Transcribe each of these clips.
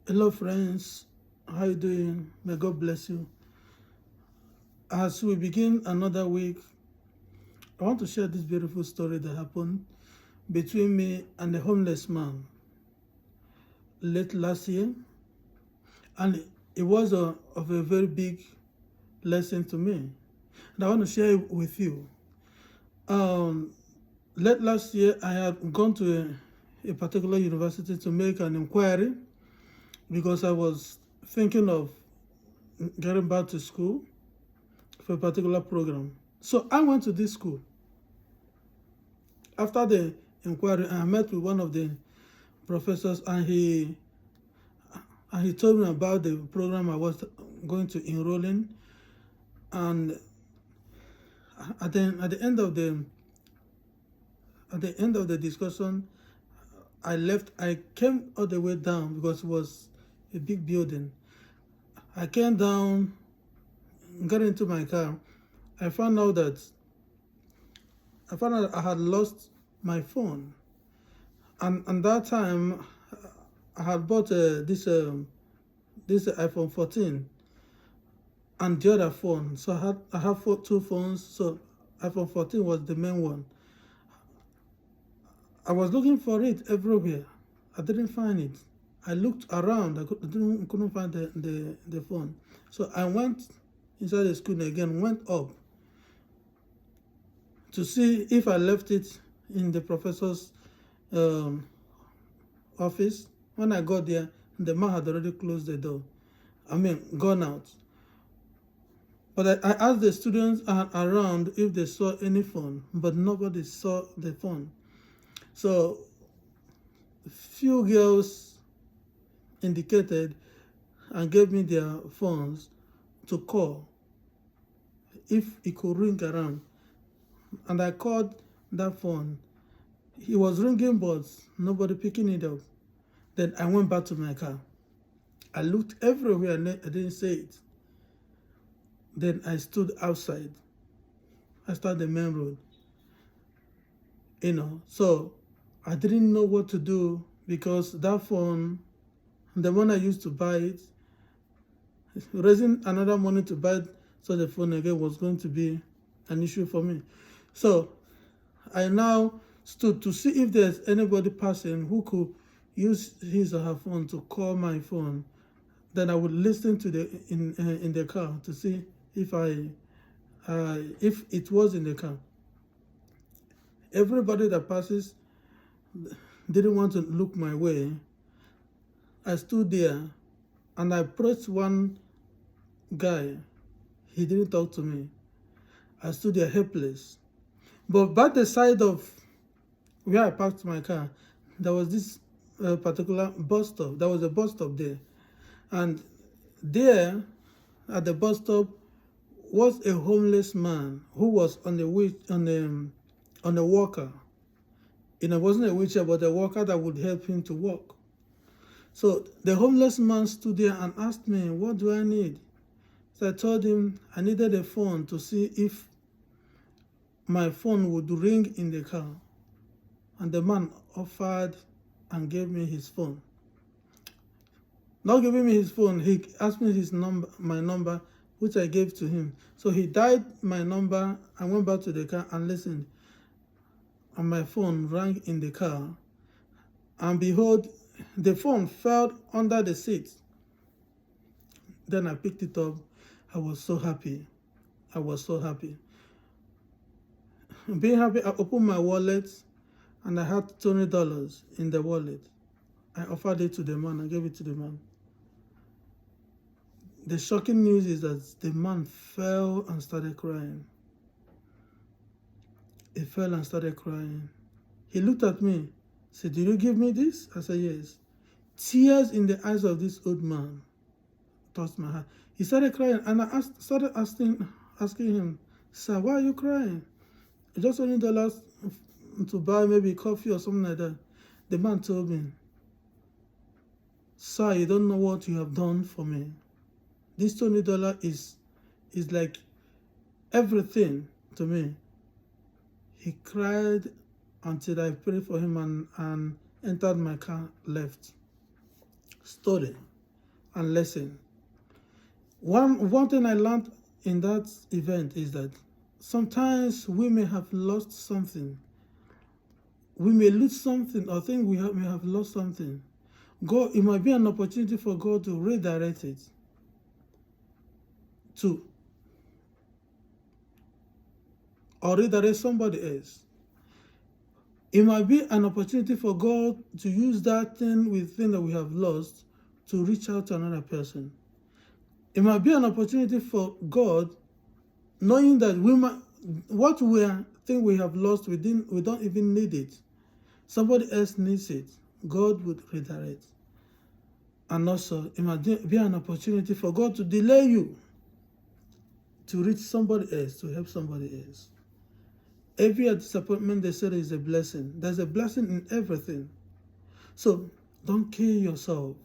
Hello friends, how you doing? May God bless you. As we begin another week, I want to share this beautiful story that happened between me and a homeless man late last year, and it was of a very big lesson to me. And I want to share it with you. Um, Late last year, I had gone to a particular university to make an inquiry because I was thinking of getting back to school for a particular program. So I went to this school. After the inquiry, I met with one of the professors, and he told me about the program I was going to enroll in. And at the end of the discussion, I left. I came all the way down because it was a big building. I came down, got into my car. I found out that I had lost my phone, and that time I had bought this iPhone 14 and the other phone. So I have two phones. So iPhone 14 was the main one. I was looking for it everywhere. I didn't find it. I looked around. I couldn't find the phone. So I went inside the school again, went up to see if I left it in the professor's um, office. When I got there, the man had already closed the door. Gone out. But I asked the students around if they saw any phone, but nobody saw the phone. So few girls indicated and gave me their phones to call if it could ring around. And I called that phone. It was ringing, but nobody picking it up. Then I went back to my car. I looked everywhere and I didn't see it. Then I stood outside. I started the main road. So I didn't know what to do because that phone, the one I used to buy it, raising another money to buy such a phone again was going to be an issue for me. So I now stood to see if there's anybody passing who could use his or her phone to call my phone. Then I would listen to in the car to see if it was in the car. Everybody that passes didn't want to look my way. I stood there and I approached one guy. He didn't talk to me. I stood there helpless. But by the side of where I parked my car, there was this particular bus stop. There was a bus stop there. And there at the bus stop was a homeless man who was on a walker. It wasn't a wheelchair, but a walker that would help him to walk. So the homeless man stood there and asked me, "What do I need?" So I told him I needed a phone to see if my phone would ring in the car. And the man offered and gave me his phone. Not giving me his phone, he asked me my number, which I gave to him. So he dialed my number. I went back to the car and listened. And my phone rang in the car. And behold, the phone fell under the seat. Then I picked it up. I was so happy. I was so happy. Being happy, I opened my wallet and I had $20 in the wallet. I offered it to the man. I gave it to the man. The shocking news is that the man fell and started crying. He fell and started crying. He looked at me, said, "Did you give me this?" I said, "Yes." Tears in the eyes of this old man touched my heart. He started crying, and I started asking him, "Sir, why are you crying?" "Just only dollars to buy maybe coffee or something like that." The man told me, "Sir, you don't know what you have done for me. This $20 is like everything to me." He cried until I prayed for him and entered my car, left. Story. and listen. One thing I learned in that event is that sometimes we may have lost something. We may lose something or think may have lost something. God, it might be an opportunity for God to redirect it to or redirect somebody else. It might be an opportunity for God to use that thing that we have lost to reach out to another person. It might be an opportunity for God, knowing that what we think we have lost, we don't even need it. Somebody else needs it. God would redirect. And also, it might be an opportunity for God to delay you to reach somebody else, to help somebody else. Every disappointment, they said, is a blessing. There's a blessing in everything. So don't kill yourself.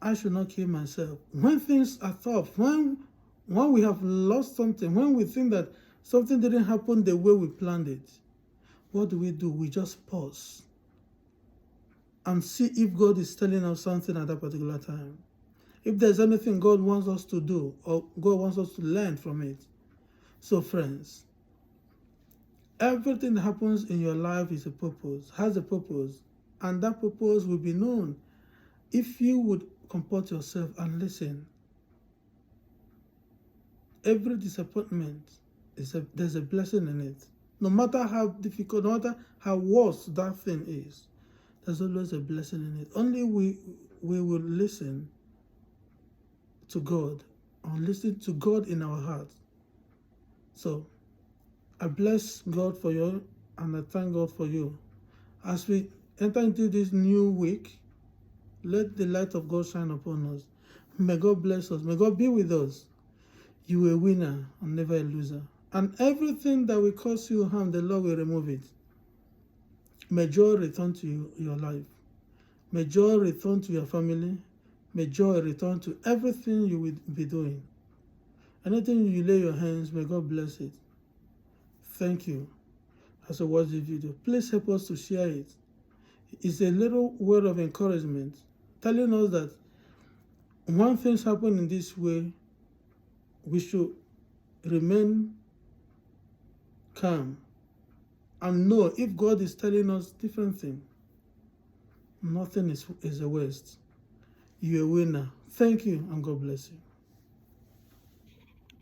I should not kill myself. When things are tough, when we have lost something, when we think that something didn't happen the way we planned it, what do? We just pause and see if God is telling us something at that particular time. If there's anything God wants us to do or God wants us to learn from it. So friends, everything that happens in your life has a purpose, and that purpose will be known if you would comport yourself and listen. Every disappointment, there's a blessing in it. No matter how difficult, no matter how worse that thing is, there's always a blessing in it. Only we will listen to God, or listen to God in our hearts. So I bless God for you, and I thank God for you. As we enter into this new week, let the light of God shine upon us. May God bless us. May God be with us. You are a winner and never a loser. And everything that will cause you harm, the Lord will remove it. May joy return to your life. May joy return to your family. May joy return to everything you will be doing. Anything you lay your hands, may God bless it. Thank you. As I watch this video, please help us to share it. It's a little word of encouragement, telling us that when things happen in this way, we should remain calm and know if God is telling us different thing, nothing is a waste. You're a winner. Thank you, and God bless you.